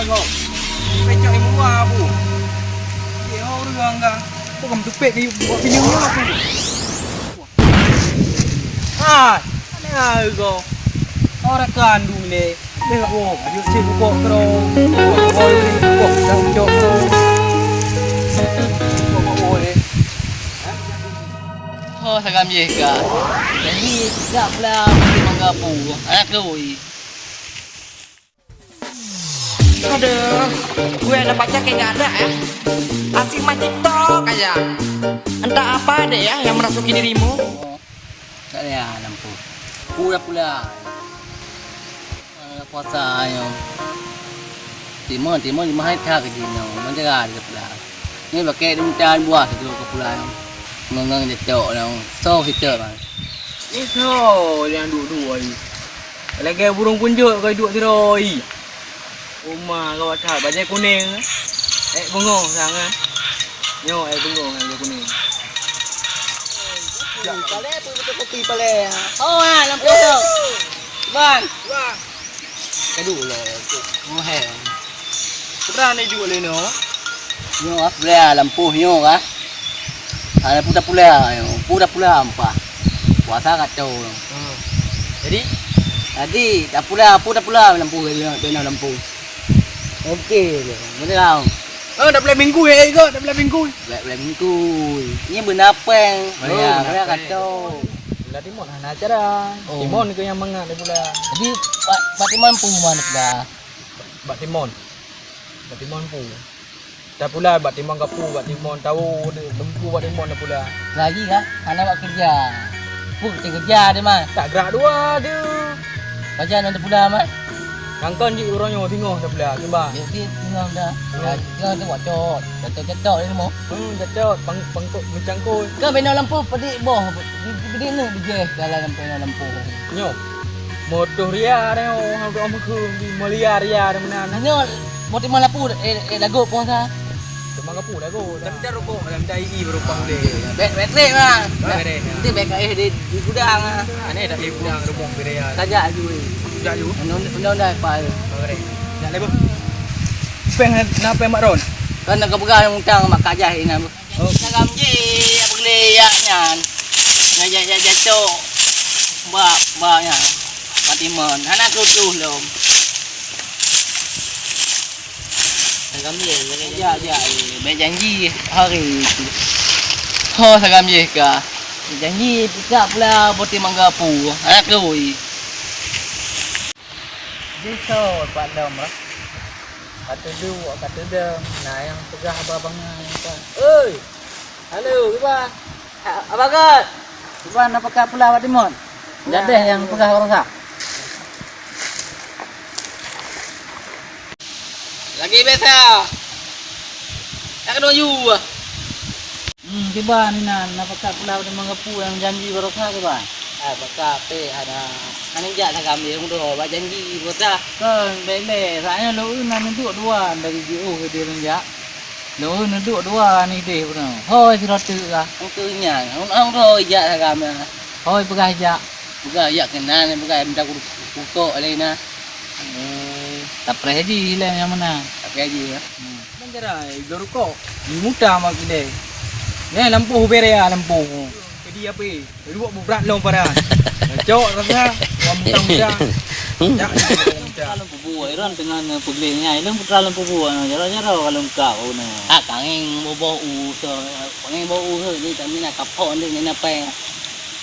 kau. Pecah yang buah bu. Dia orang kan. Kau kamu tupik ke buat pinjamnya aku. Ah, mana kau? Orang kandung ni. Tengok oh, ada cik buka terus. Oh, ni buka dah ucap tu. Buka boleh. Oh, sagam je ka. Jadi tak pula mesti manggapu. Anak lui. Aduh, gue ada pacar kayak gak ada ya. Asik main TikTok aja. Entah apa deh ya yang merasuki dirimu. Tak ada lampu. Pula. Puasa yo. Timon di mahal tak je no. Menjaga dia pula. Ni pakai duntan buah tu ke pula. Mengang jatuh no. So hidup bang. Itu yang duduk ni. Lagi burung punjuk kau duduk teroi. Rumah kau ada baju kuning. Bengong sangat. Yo, bengong baju kuning. Pale betul kopi pale. Oh lampu tu. Bang. Aduh lah. Oh hell. Kerana jual ni no. Yo afla lampu yo ah. Ada pula yo. Pula apa? Puasa kacau. Jadi tak pula lampu dia lampu. Okey je. Betul tak? Oh, dah belah minggu kau, dah belah minggu. Belah minggu. Ini benda apa yang? Dia kacau. Belah Timon nak acara. Timon ke yang mengat dia pula. Jadi Pak Timon pun mana pula? Pak Timon pun. Dah pula Pak Timon kapu, Pak Timon tahu lempu Pak Timon dah pula. Lagi kah? Anak buat kerja. Pun kerja dia mah. Tak gerak dua dia. Baca nanti pula mah. Kangkan je orangnya tengok dah pula kembang. Dia tengok dah. Tengok tu buat cot. Jatuh dia mau. Jatuh pangkok mencangkul. Kan bina lampu pedik boh. Pedik ni dia dalam lampu. Nyo. Motor ria dia orang tu amak di Malaysia ria dia mana. Hanya motif lampu lagu pun sah. Memang kapu dah go. Dah rokok dalam dai berupang dia. Bateri mah. Bateri. Nanti baik di gudang ah. Ane dah di gudang rumah berea. Tajak ju. Tajak ju. Undang apa? Okey. Nak lebu. Peng nak peng mak ron. Kan nak pegang undang mak kajah ini. Oh, sagam je apa ni ya nyan. Ngajak jatuh. Ba nya. Matiman. Anak tutuh lom. Sagam je berjanji hari itu. Oh sagam je ka. Berjanji tak pula poti manggapu. Anak lui. Bisa Pak Dam lah. Kata dua, kata dam. Nah yang pegah abang-abangnya kan. Oi. Halo, Iban. Apa kat? Iban apa kat pula Pak Timon? Jadah yang pegah orang sak. Lagi biasa. Tak kena you. Kiban ni nak pakai pula di manggapu yang janji barokah kiban. Pakai pe ada. Ani jak tak kami yang tu buat janji barokah. Kan bele, saya lu nan duduk dua dari JO ke dia renjak. Lu nan duduk dua ni deh pun. Hoi si rotu lah. Angkunya, ang roi jak tak kami. Hoi pegah jak. Pegah jak kena ni pegah minta pukul lain nah. Tak pernah haji lah yang mana. Tak pernah haji ya. Menjerai doroko. Ni muda mak dia. Ni lampu berea lampu. Jadi apa? Dua berat long parah. Cok rasa muda. Jak kalau bubuh iran dengan puglenya ilang putra lampu bubuh jaro-jaro kalau kau na. Kanging bobo so kanging bobo ni tak mina kapon ni apa?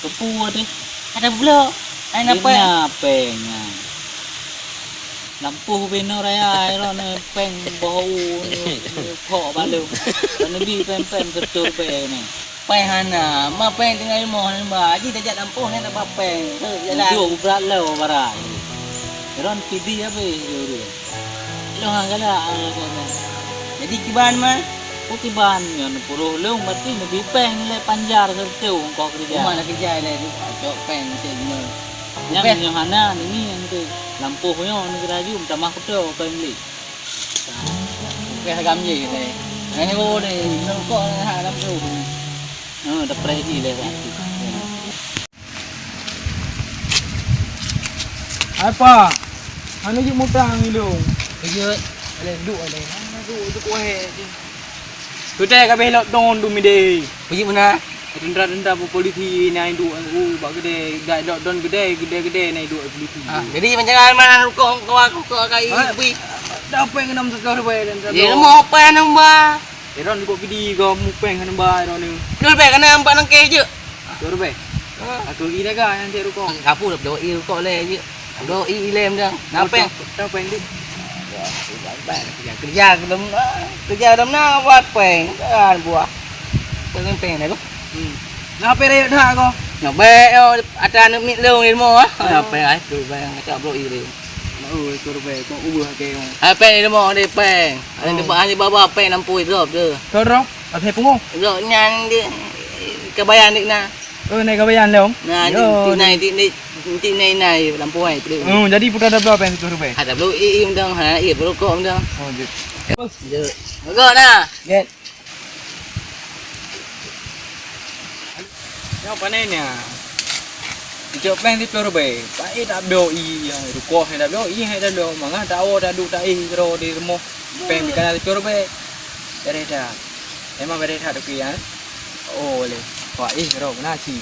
Kepu tu. Ada pula. Ai apa? Apanya. Lampu beno raya iron peng bau kok balu. Nabi pen betul pe ni. Pai hana, ma pen dengan ilmu ni ba. Ji dah lampu ni tak apa. Jalan. Dua berat lo barai. Iron pidi apa dia. Lo hangala. Jadi kiban mah. Kiban yang puru lo mati nabi peng le panjar serteu kau kerja. Mana kerja le cok peng semua. Yang hana ni yang tu. Lampu punya ni keraju minta mak tu kau beli. Kayak gamje ni. Ini kau ni kau nak lampu. Dah predi le kan. Apa? Anu je mutang ni lu. Kerja Ale duk ale. Duk weh. Kita ka belok don du mide. Pergi mana? Denda-denda polisi nai duk bak gede, gai dok don gede nai duk polisi. Jadi macam mana kau kai pergi. Dah peng enam sekar bae dan. Ya mau apa nang ba? Eron duk pidi go mu peng kan ba eron ni. Dul be kana ampak nang ke je. Dur bae. Aku gi dah ga nanti rukong. Kapu dah doi kau le je. Doi lem dah. Napa? Dah peng di. Kerja dalam na buat peng kan buah. Peng này lúc. Nah pere dah ko. Nak be ada nak mit leu ni mo ah. Apa ai tu be ngacak bro i dia. Oh, tur bae ko ubah ke. Ai peng ni mo ni peng. Ada tempat ni baba peng 60 drop je. Tur ro, ở thế pung. Drop nyan dia kebayan dik na. Này có bayan le không? Nah, ti này 60 ai tu. Jadi putar dah berapa yang tur bae? Ada bro i undang ha i bro ko undang. Oh, gitu. Je. Go na. Get. Yang apa ni? Jok peng di tur bae. Pai tak doi ruko hay tak doi hay tak do. Manga tak o tak du tak ro di rumah. Peng di kana tur bae. Dari dah. Emang dari dah tu ya. Oh le. Wah ro na chi.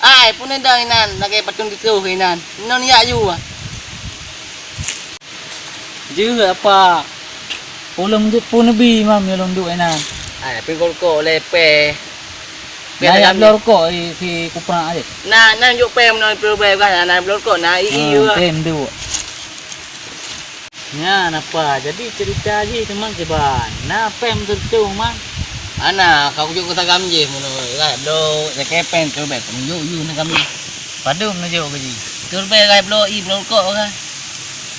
Ai pun ndang inan lagi patung gitu inan. Non ya yu ah. Dư apa? Ulung tu pun nabi mam ulung du inan. Ai pengkol ko lepe. Naya blor ko si kupra aje. Na juk pem no probe kan na blor ko na yu. Pem du. Ya napa? Jadi cerita je teman jeban. Na pem tu man. Ana kau juk kata gam je mono gai blo se kepen tu be yu na gam. Padum na jo ke ji. Tu be gai blo i blor ko ka.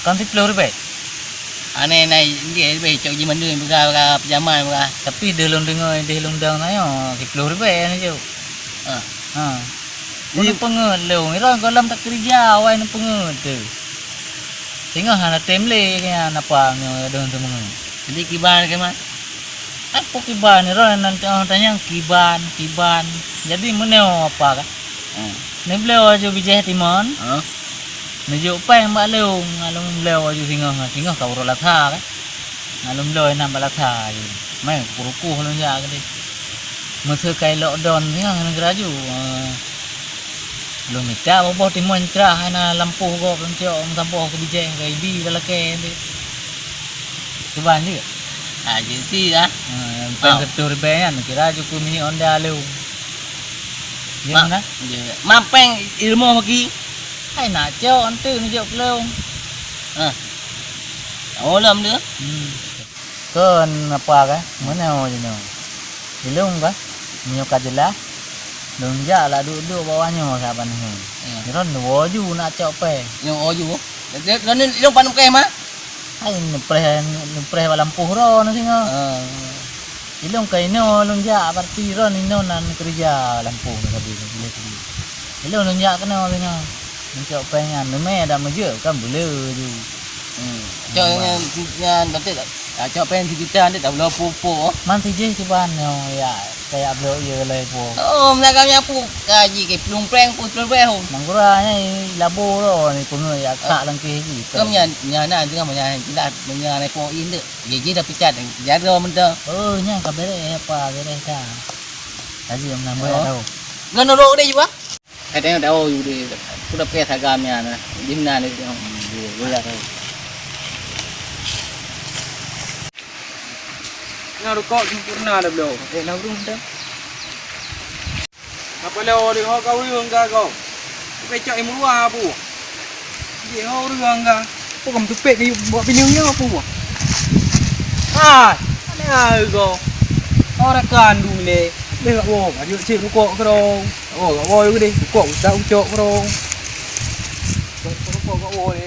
Kan ti blor be. Ane này dia be cok ji mandu buka pajama buka. Tapi delong dengai delong dang na yo kiplo be ni jo. Ni pengen leu ni orang kolam tak kerja awai ni pengen tu. Tengok hana temle kaya napa nyo don tu mengen. Jadi kiban ke man. Apa kiban ni orang nanti orang tanya kiban. Jadi meneo apa ka? Ni beliau aja bijah timon. Najuk peng mak leung ngalung leo aju singa kau rola tha kan ngalung loi nam bala tha ju mai puruku lu ya ke di mese kai lo don singa nang graju lu mita bobo timon tra hana lampu go pencio sampo ke bije kai bi bala ke ndi cuban juga si dah peng ketur bean kira ju ku mini onda leung gimana mampeng ilmu maki hay nãy cho anh tư nó dọc luôn ồ làm nữa có apa cái mới nào gì nào thì luôn cái nhiều cái gì lá đừng ra là đu bawah nyo saban ni ron wo ju nak cok pe nyo ju nó nên long pan ke ma hay nupreh lampu ro no singa ilong kai no long ja berarti ron ino nan kerja lampu sabi ilong long ja kan no singa cok pengen neme ada maju kan boleh ju cok yang nanti cok pengen kita nanti tak boleh popo manti je cuban ya kayak beliau ye le po mereka nya pu gaji ke plung preng pu plung preng mangguranya labo ro ni pun ya kak lang ke ji kem nya na dengan nya tidak nya le po in de ye dah picat ya ro men dah nya ka bere apa bere ka gaji am nambah tahu ngono ro de juga ada tahu ju sudah pakai sagamnya na di mana ni dia tahu Nào có sempurna dah beliau. Nak urung dah. Apa leo di ho kau urung ka kau. Pecok imu luar apa? Di ho urung ka. Kau kamu tupet ni buat pinyungnya apa? Mana kau? Orang kandu ni. Dia kat wong, ada cik rukuk kerong. Oh, kat wong ke ni. Rukuk tak ucok kerong. Rukuk kat wong ni.